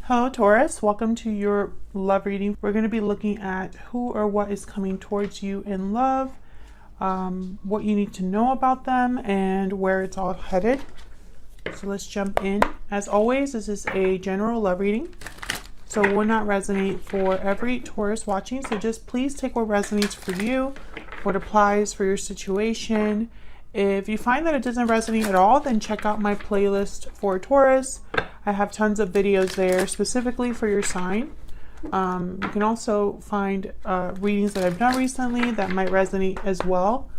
Hello Taurus, welcome to your love reading. We're going to be looking at who or what is coming towards you in love, what you need to know about them, and where it's all headed. So let's jump in. As always, this is a general love reading, so it will not resonate for every Taurus watching. So just please take what resonates for you, what applies for your situation. If you find that it doesn't resonate at all, then check out my playlist for Taurus. I have tons of videos there specifically for your sign. You can also find readings that I've done recently that might resonate as well.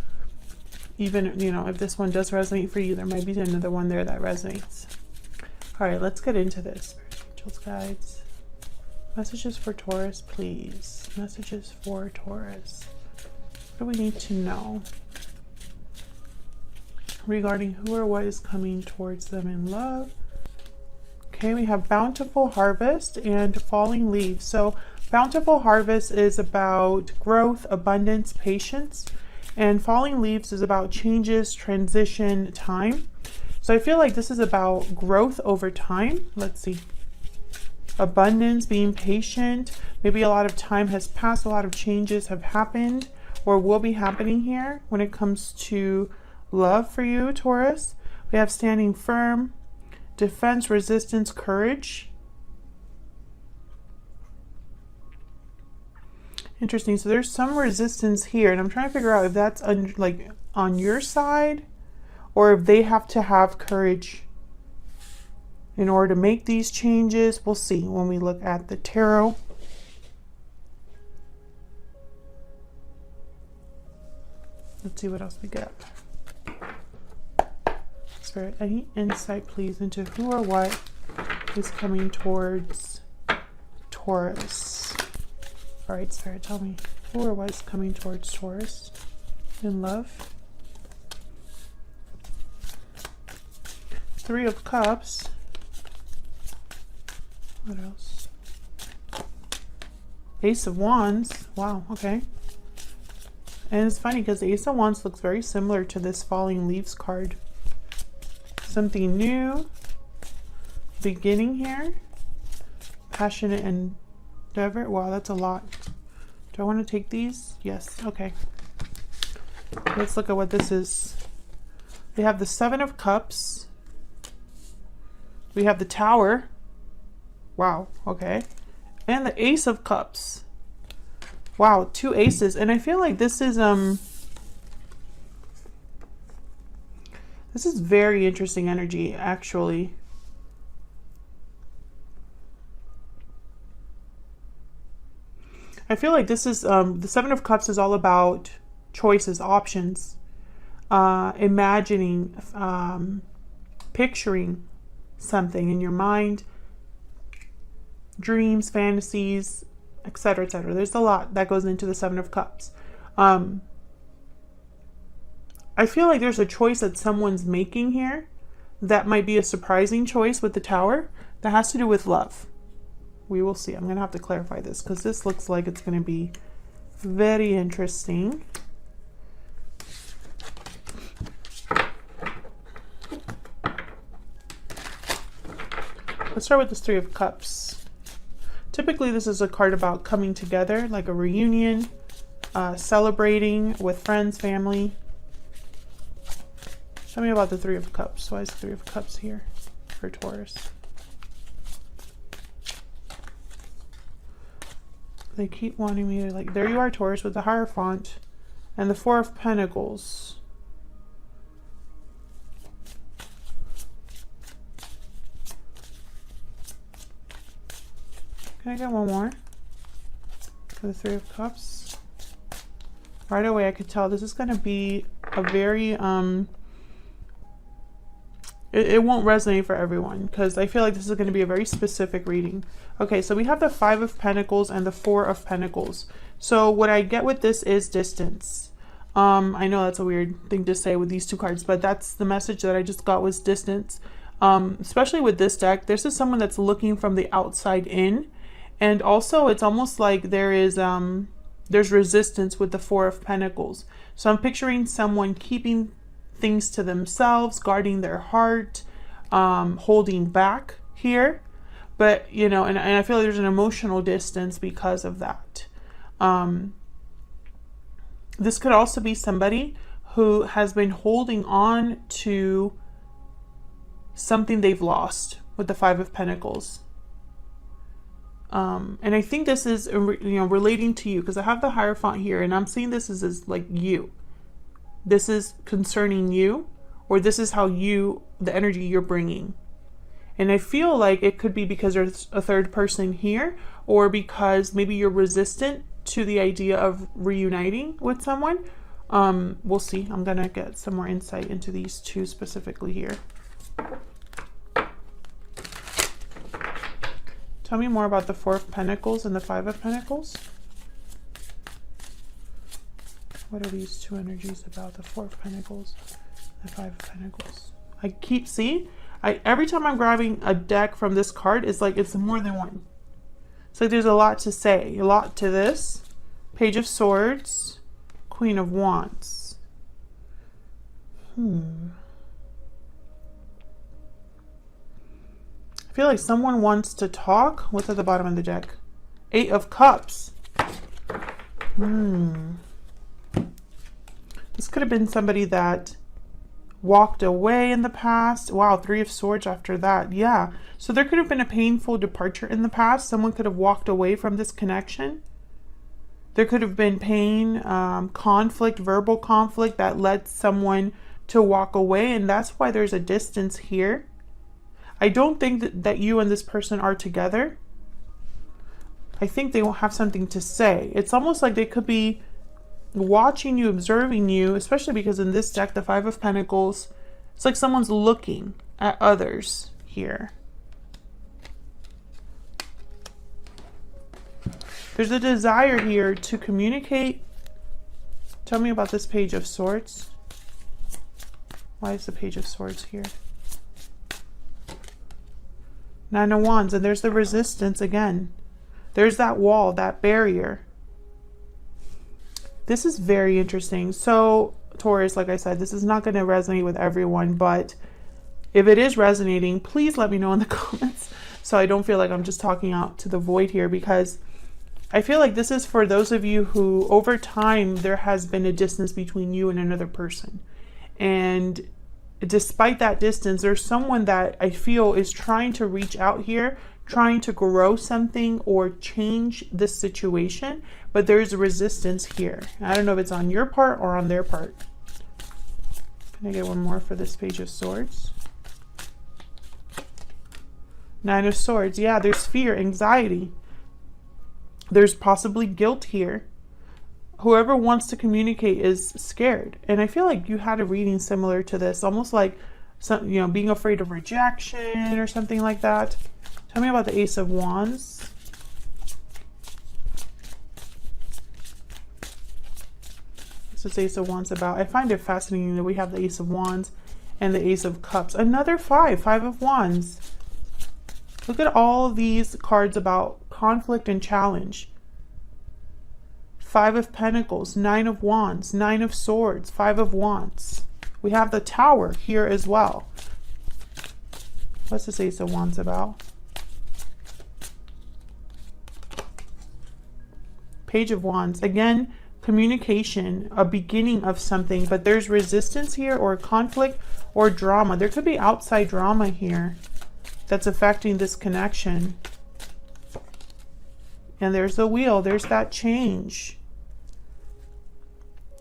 Even, you know, if this one does resonate for you, there might be another one there that resonates. All right, let's get into this. Angels, guides, messages for Taurus, please. Messages for Taurus. What do we need to know regarding who or what is coming towards them in love? Okay, we have bountiful harvest and falling leaves. So bountiful harvest is about growth, abundance, patience, and falling leaves is about changes, transition, time. So I feel like this is about growth over time. Let's see. Abundance, being patient. Maybe a lot of time has passed, a lot of changes have happened or will be happening here when it comes to love for you, Taurus. We have standing firm, defense, resistance, courage. Interesting. So there's some resistance here, and I'm trying to figure out if that's on your side or if they have to have courage in order to make these changes. We'll see when we look at the tarot. Let's see what else we get. Spirit, any insight please into who or what is coming towards Taurus? All right, Spirit, tell me who or what is coming towards Taurus in love. Three of Cups. What else? Ace of Wands. Wow, okay. And it's funny because the Ace of Wands looks very similar to this falling leaves card. Something new, beginning here, passionate endeavor. Wow, that's a lot. Do I want to take these? Yes. Okay. Let's look at what this is. We have the Seven of Cups. We have the Tower. Wow. Okay. And the Ace of Cups. Wow, two aces. And I feel like this is very interesting energy, actually. I feel like this is, the Seven of Cups is all about choices, options, imagining, picturing something in your mind, dreams, fantasies, etc., etc. There's a lot that goes into the Seven of Cups. I feel like there's a choice that someone's making here that might be a surprising choice with the Tower that has to do with love. We will see. I'm going to have to clarify this because this looks like it's going to be very interesting. Let's start with this Three of Cups. Typically, this is a card about coming together, like a reunion, celebrating with friends, family. Tell me about the Three of Cups. Why is the Three of Cups here for Taurus? They keep wanting me to, like, there you are, Taurus, with the Hierophant and the Four of Pentacles. Can I get one more for the Three of Cups? Right away, I could tell this is going to be a very, it won't resonate for everyone because I feel like this is going to be a very specific reading. Okay, so we have the Five of Pentacles and the Four of Pentacles. So what I get with this is distance. I know that's a weird thing to say with these two cards, but that's the message that I just got, was distance. Especially with this deck, this is someone that's looking from the outside in. And also it's almost like there is there's resistance with the Four of Pentacles. So I'm picturing someone keeping things to themselves, guarding their heart, holding back here. But, you know, and I feel like there's an emotional distance because of that. This could also be somebody who has been holding on to something they've lost with the Five of Pentacles. And I think this is, you know, relating to you, because I have the Hierophant here, and I'm seeing this as like you. This is concerning you, or this is how you, the energy you're bringing. And I feel like it could be because there's a third person here, or because maybe you're resistant to the idea of reuniting with someone. We'll see. I'm gonna get some more insight into these two specifically here. Tell me more about the Four of Pentacles and the Five of Pentacles. What are these two energies about? The Four of Pentacles, the Five of Pentacles. I keep seeing, every time I'm grabbing a deck from this card, it's like it's more than one. It's like there's a lot to say, a lot to this. Page of Swords, Queen of Wands. I feel like someone wants to talk. What's at the bottom of the deck? Eight of Cups. This could have been somebody that walked away in the past. Wow, Three of Swords after that. Yeah. So there could have been a painful departure in the past. Someone could have walked away from this connection. There could have been pain, conflict, verbal conflict that led someone to walk away. And that's why there's a distance here. I don't think that you and this person are together. I think they will have something to say. It's almost like they could be watching you, observing you, especially because in this deck, the Five of Pentacles, it's like someone's looking at others here. There's a desire here to communicate. Tell me about this Page of Swords. Why is the Page of Swords here? Nine of Wands, and there's the resistance again. There's that wall, that barrier. This is very interesting. So, Taurus, like I said, this is not going to resonate with everyone, but if it is resonating, please let me know in the comments so I don't feel like I'm just talking out to the void here, because I feel like this is for those of you who, over time, there has been a distance between you and another person. And despite that distance, there's someone that I feel is trying to reach out here, trying to grow something or change this situation, but there's resistance here. I don't know if it's on your part or on their part. Can I get one more for this Page of Swords? Nine of Swords. Yeah, there's fear, anxiety. There's possibly guilt here. Whoever wants to communicate is scared. And I feel like you had a reading similar to this, almost like some, you know, being afraid of rejection or something like that. Tell me about the Ace of Wands. What's this Ace of Wands about? I find it fascinating that we have the Ace of Wands and the Ace of Cups. Another Five of Wands. Look at all these cards about conflict and challenge. Five of Pentacles, Nine of Wands, Nine of Swords, Five of Wands. We have the Tower here as well. What's this Ace of Wands about? Page of Wands. Again, communication, a beginning of something, but there's resistance here, or conflict, or drama. There could be outside drama here that's affecting this connection. And there's the Wheel. There's that change.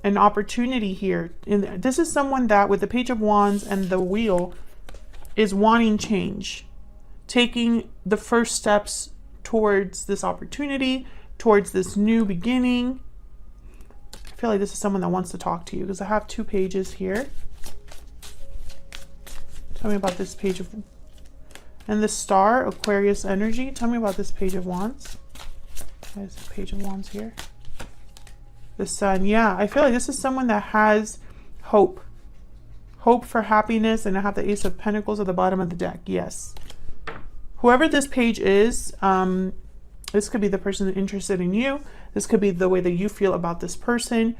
An opportunity here. And this is someone that, with the Page of Wands and the Wheel, is wanting change. Taking the first steps towards this opportunity, towards this new beginning. I feel like this is someone that wants to talk to you, because I have two pages here. Tell me about this Page of... And the Star, Aquarius energy. Tell me about this Page of Wands. There's the Page of Wands here. The Sun. Yeah, I feel like this is someone that has hope. Hope for happiness. And I have the Ace of Pentacles at the bottom of the deck. Yes. Whoever this page is, this could be the person interested in you. This could be the way that you feel about this person.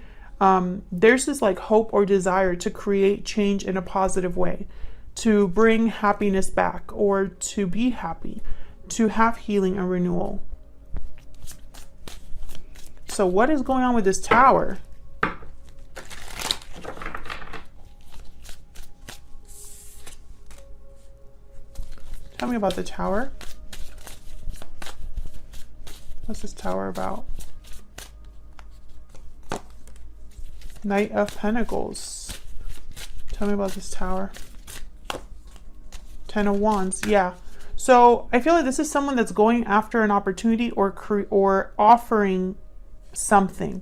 There's this like hope or desire to create change in a positive way, to bring happiness back, or to be happy, to have healing and renewal. So what is going on with this Tower? Tell me about the Tower. What's this Tower about? Knight of Pentacles. Tell me about this Tower. Ten of Wands. Yeah. So I feel like this is someone that's going after an opportunity or offering something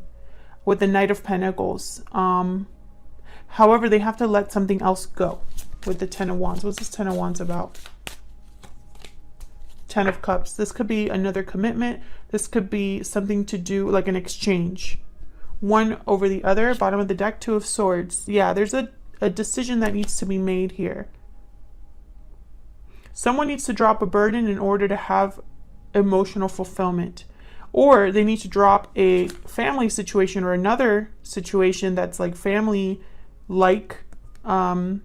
with the Knight of Pentacles. However, they have to let something else go with the Ten of Wands. What's this Ten of Wands about? Ten of Cups. This could be another commitment. This could be something to do like an exchange. One over the other. Bottom of the deck, Two of Swords. Yeah, there's a decision that needs to be made here. Someone needs to drop a burden in order to have emotional fulfillment. Or they need to drop a family situation or another situation that's like family-like. I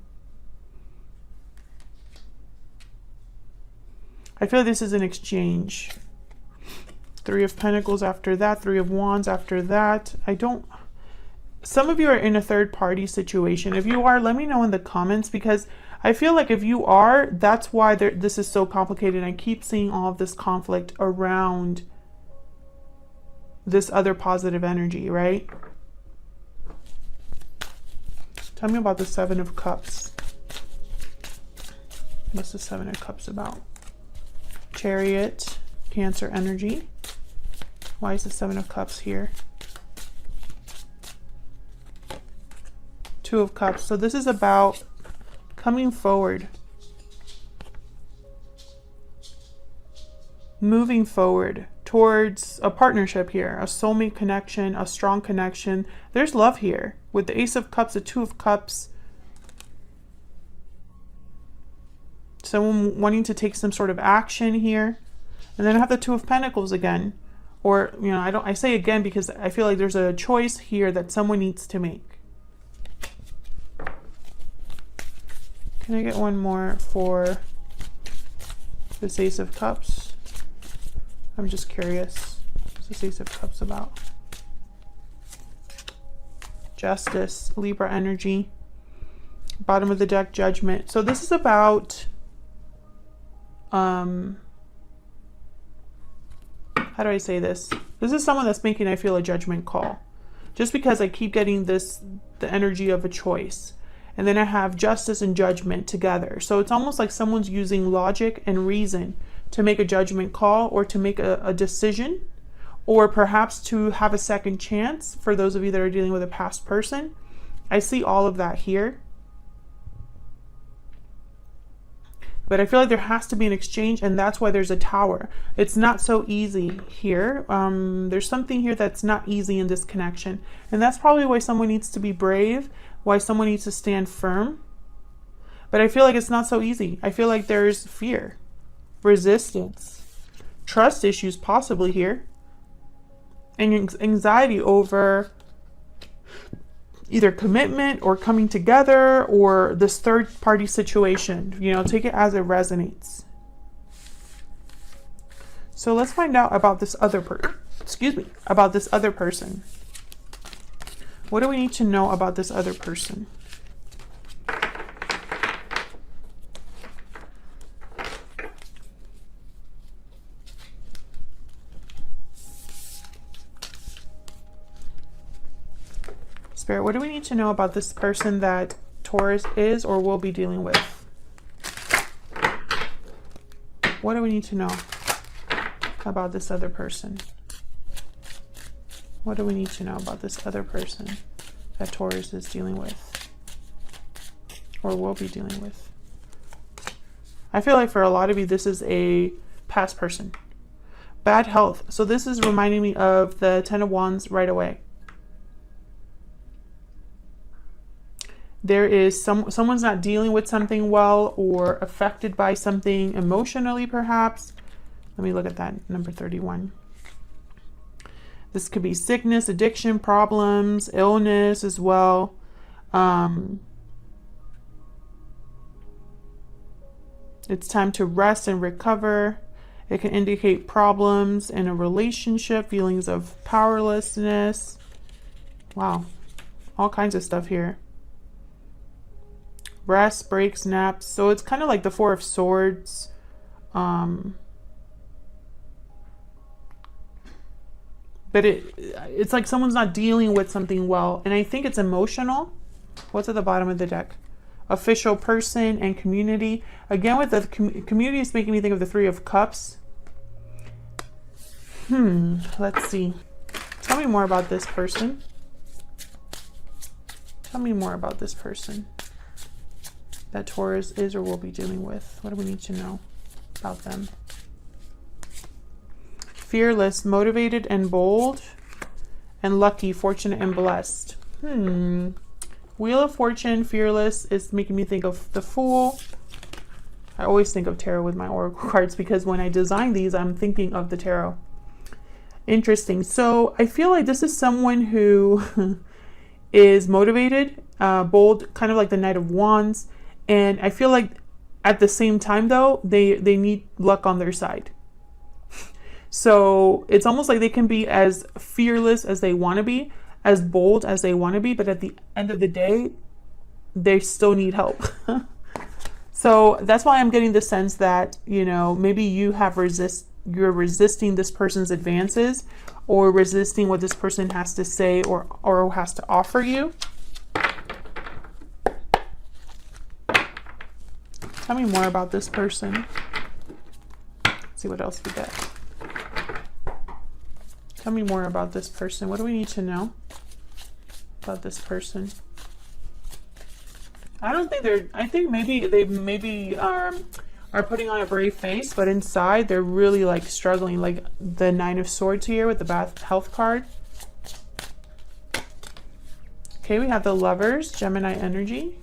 feel like this is an exchange. Three of Pentacles after that. Three of Wands after that. Some of you are in a third-party situation. If you are, let me know in the comments, because I feel like if you are, that's why this is so complicated. I keep seeing all of this conflict around this other positive energy, right? Tell me about the Seven of Cups. What's the Seven of Cups about? Chariot, Cancer energy. Why is the Seven of Cups here? Two of Cups. So this is about coming forward. Moving forward towards a partnership here, a soulmate connection, a strong connection. There's love here with the Ace of Cups, the Two of Cups. Someone wanting to take some sort of action here. And then I have the Two of Pentacles again. Or, you know, I say again because I feel like there's a choice here that someone needs to make. Can I get one more for this Ace of Cups? I'm just curious. What's this Ace of Cups about? Justice, Libra energy. Bottom of the deck, Judgment. So this is about how do I say this? This is someone that's making, I feel, a judgment call. Just because I keep getting the energy of a choice. And then I have Justice and Judgment together. So it's almost like someone's using logic and reason to make a judgment call or to make a decision, or perhaps to have a second chance for those of you that are dealing with a past person. I see all of that here. But I feel like there has to be an exchange, and that's why there's a Tower. It's not so easy here. There's something here that's not easy in this connection. And that's probably why someone needs to be brave, why someone needs to stand firm. But I feel like it's not so easy. I feel like there's fear, resistance, trust issues possibly here, and anxiety over either commitment or coming together or this third party situation. You know, take it as it resonates. So let's find out about this other about this other person. What do we need to know about this other person? Spirit, what do we need to know about this person that Taurus is or will be dealing with? What do we need to know about this other person? What do we need to know about this other person that Taurus is dealing with or will be dealing with? I feel like for a lot of you, this is a past person. Bad health. So this is reminding me of the Ten of Wands right away. There is someone's not dealing with something well or affected by something emotionally, perhaps. Let me look at that, number 31. This could be sickness, addiction, problems, illness as well. It's time to rest and recover. It can indicate problems in a relationship, feelings of powerlessness. Wow, all kinds of stuff here. Rest, breaks, naps. So it's kind of like the Four of Swords. But it's like someone's not dealing with something well. And I think it's emotional. What's at the bottom of the deck? Official person and community. Again, with the community is making me think of the Three of Cups. Let's see. Tell me more about this person. Tell me more about this person that Taurus is or will be dealing with. What do we need to know about them? Fearless, motivated, and bold. And lucky, fortunate, and blessed. Wheel of Fortune, fearless is making me think of the Fool. I always think of tarot with my oracle cards because when I design these, I'm thinking of the tarot. Interesting. So I feel like this is someone who is motivated, bold, kind of like the Knight of Wands. And I feel like at the same time, though, they need luck on their side. So it's almost like they can be as fearless as they want to be, as bold as they want to be, but at the end of the day, they still need help. So that's why I'm getting the sense that, you know, maybe you're resisting this person's advances or resisting what this person has to say or has to offer you. Tell me more about this person. Let's see what else we get. Tell me more about this person. What do we need to know about this person? I don't think I think maybe they are putting on a brave face, but inside they're really like struggling, like the Nine of Swords here with the bad health card. Okay, we have the Lovers, Gemini energy.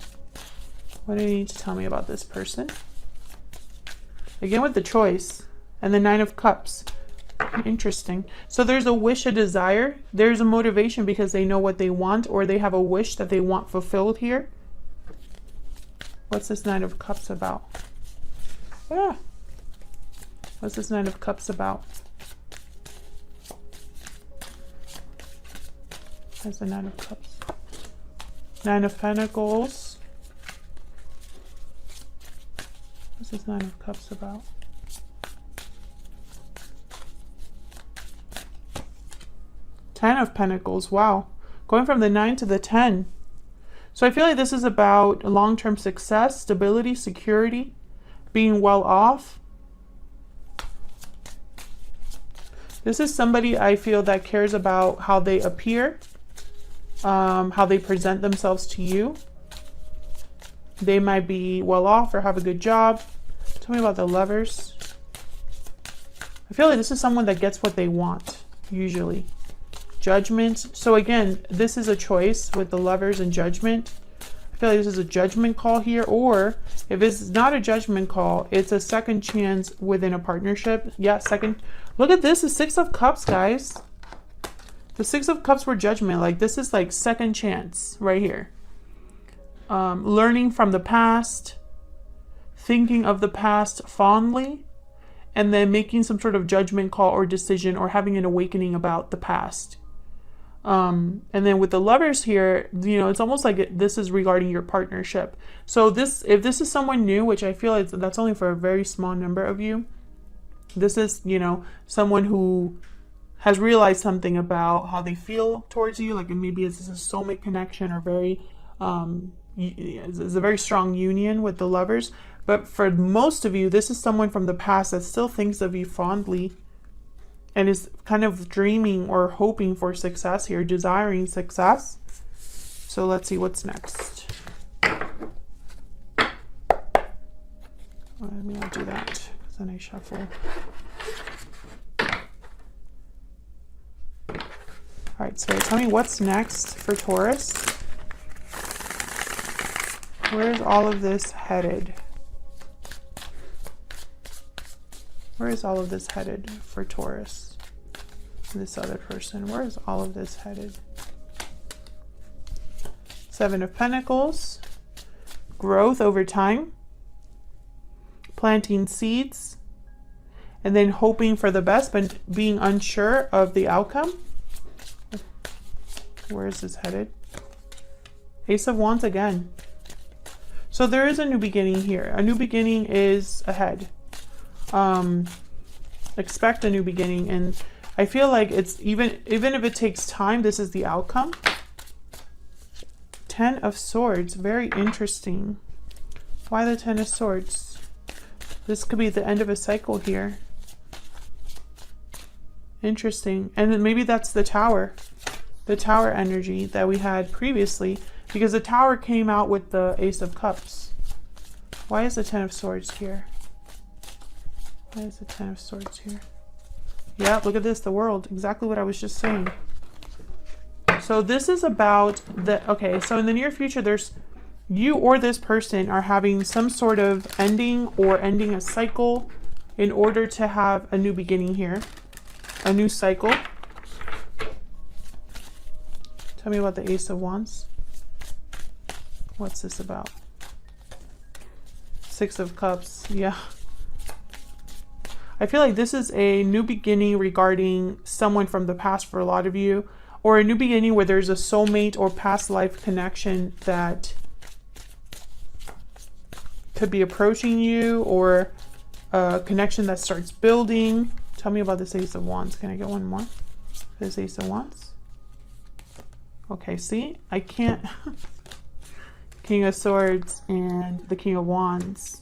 What do you need to tell me about this person? Again with the Choice and the Nine of Cups. Interesting. So there's a wish, a desire. There's a motivation because they know what they want, or they have a wish that they want fulfilled here. What's this Nine of Cups about? Yeah. What's this Nine of Cups about? There's the Nine of Cups. Nine of Pentacles. What's this Nine of Cups about? Ten of Pentacles. Wow. Going from the 9 to the 10. So I feel like this is about long-term success, stability, security, being well off. This is somebody I feel that cares about how they appear, how they present themselves to you. They might be well off or have a good job. Tell me about the Lovers. I feel like this is someone that gets what they want, usually. Judgment. So again, this is a choice with the Lovers and Judgment. I feel like this is a judgment call here, or if it's not a judgment call, it's a second chance within a partnership. Yeah, second. Look at this, the Six of Cups, guys. The Six of Cups were judgment. Like this is like second chance right here. Learning from the past, thinking of the past fondly, and then making some sort of judgment call or decision or having an awakening about the past. And then with the Lovers here, you know, it's almost like this is regarding your partnership. So if this is someone new, which I feel like that's only for a very small number of you, this is, you know, someone who has realized something about how they feel towards you, like maybe it's a soulmate connection or very, it's a very strong union with the Lovers. But for most of you, this is someone from the past that still thinks of you fondly and is kind of dreaming or hoping for success here, desiring success. So let's see what's next. Let me not do that, because then I shuffle. All right, so tell me what's next for Taurus. Where's all of this headed? Where is all of this headed for Taurus? This other person, where is all of this headed? Seven of Pentacles, growth over time, planting seeds, and then hoping for the best, but being unsure of the outcome. Where is this headed? Ace of Wands again. So there is a new beginning here. A new beginning is ahead. Expect a new beginning, and I feel like it's even if it takes time, this is the outcome. Ten of Swords, very interesting. Why the Ten of Swords? This could be the end of a cycle here. Interesting. And then maybe that's the Tower energy that we had previously, because the Tower came out with the Ace of Cups. Why is the Ten of Swords here? Why is the Ten of Swords here? Yeah, look at this, the World. Exactly what I was just saying. So this is about the, okay, so in the near future, there's you or this person are having some sort of ending or ending a cycle in order to have a new beginning here. A new cycle. Tell me about the Ace of Wands. What's this about? Six of Cups. Yeah. I feel like this is a new beginning regarding someone from the past for a lot of you, or a new beginning where there's a soulmate or past life connection that could be approaching you, or a connection that starts building. Tell me about this Ace of Wands. Can I get one more? This Ace of Wands. Okay, see? I can't. King of Swords and the King of Wands.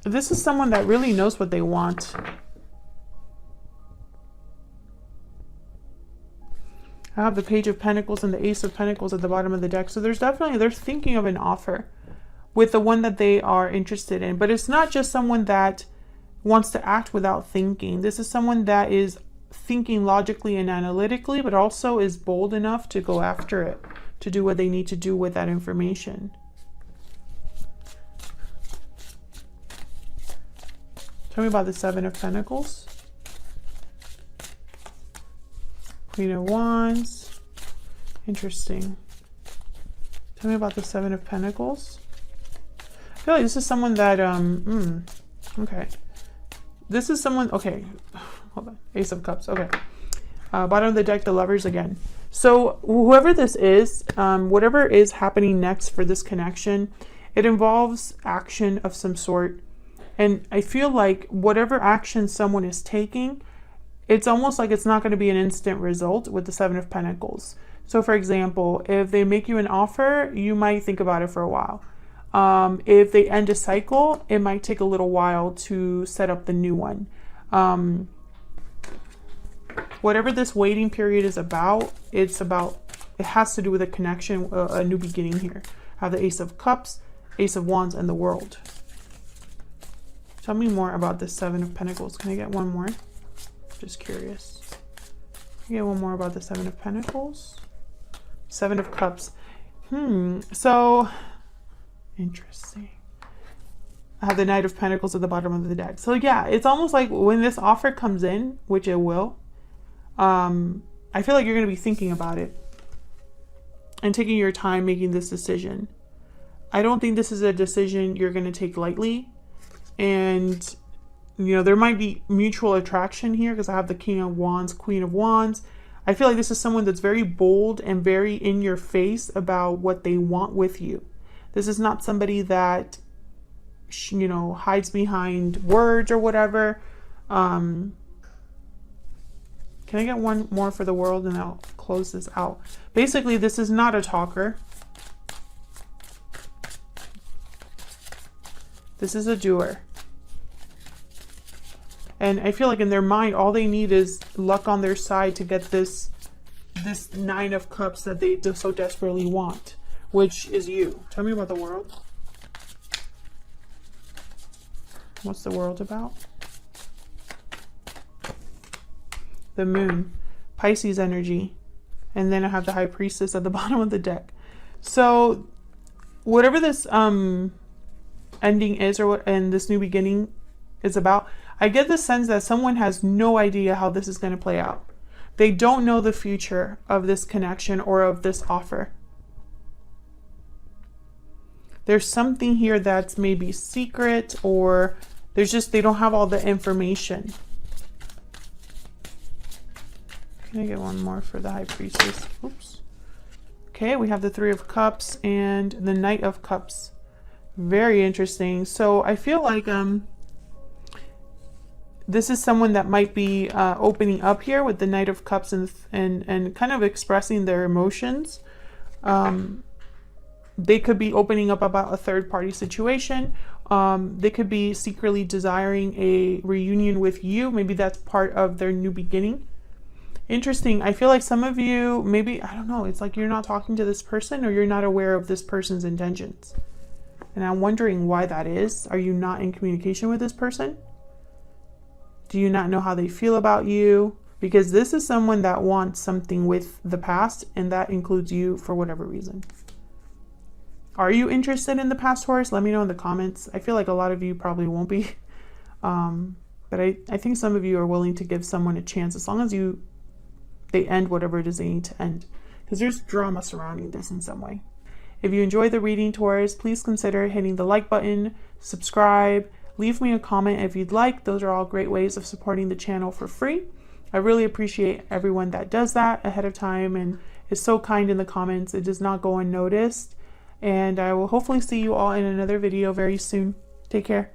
This is someone that really knows what they want. I have the Page of Pentacles and the Ace of Pentacles at the bottom of the deck. So there's definitely, they're thinking of an offer with the one that they are interested in. But it's not just someone that wants to act without thinking. This is someone that is thinking logically and analytically, but also is bold enough to go after it, to do what they need to do with that information. Tell me about the Seven of Pentacles. Queen of Wands. Interesting. Tell me about the Seven of Pentacles. I feel like this is someone that, okay. This is someone, okay. Hold on. Ace of Cups, okay. Bottom of the deck, the Lovers again. So whoever this is, whatever is happening next for this connection, it involves action of some sort. And I feel like whatever action someone is taking, it's almost like it's not going to be an instant result with the Seven of Pentacles. So for example, if they make you an offer, you might think about it for a while. If they end a cycle, it might take a little while to set up the new one. Whatever this waiting period is about, it has to do with a connection, a new beginning here. I have the Ace of Cups, Ace of Wands, and the World. Tell me more about the Seven of Pentacles. Can I get one more? Just curious. Can I get one more about the Seven of Pentacles? Seven of Cups. So interesting. I have the Knight of Pentacles at the bottom of the deck. So yeah, it's almost like when this offer comes in, which it will, I feel like you're going to be thinking about it and taking your time making this decision. I don't think this is a decision you're going to take lightly. And, you know, there might be mutual attraction here because I have the King of Wands, Queen of Wands. I feel like this is someone that's very bold and very in your face about what they want with you. This is not somebody that, you know, hides behind words or whatever. Can I get one more for the World and I'll close this out? Basically, this is not a talker. This is a doer. And I feel like in their mind, all they need is luck on their side to get this Nine of Cups that they so desperately want, which is you. Tell me about the World. What's the World about? The Moon, Pisces energy. And then I have the High Priestess at the bottom of the deck. So whatever this ending is, or what, and this new beginning is about, I get the sense that someone has no idea how this is going to play out. They don't know the future of this connection or of this offer. there's something here that's maybe secret, or there's just, they don't have all the information. Can I get one more for the High Priestess? Oops. Okay, we have the Three of Cups and the Knight of Cups. Very interesting. So I feel like this is someone that might be opening up here with the Knight of Cups and kind of expressing their emotions. They could be opening up about a third-party situation. They could be secretly desiring a reunion with you. Maybe that's part of their new beginning. Interesting. I feel like some of you, maybe, I don't know, it's like you're not talking to this person, or you're not aware of this person's intentions. And I'm wondering why that is. Are you not in communication with this person? Do you not know how they feel about you? Because this is someone that wants something with the past, and that includes you for whatever reason. Are you interested in the past, Taurus? Let me know in the comments. I feel like a lot of you probably won't be. But I think some of you are willing to give someone a chance, as long as they end whatever it is they need to end. Because there's drama surrounding this in some way. If you enjoyed the reading, Taurus, please consider hitting the like button, subscribe, leave me a comment if you'd like. Those are all great ways of supporting the channel for free. I really appreciate everyone that does that ahead of time and is so kind in the comments. It does not go unnoticed. And I will hopefully see you all in another video very soon. Take care.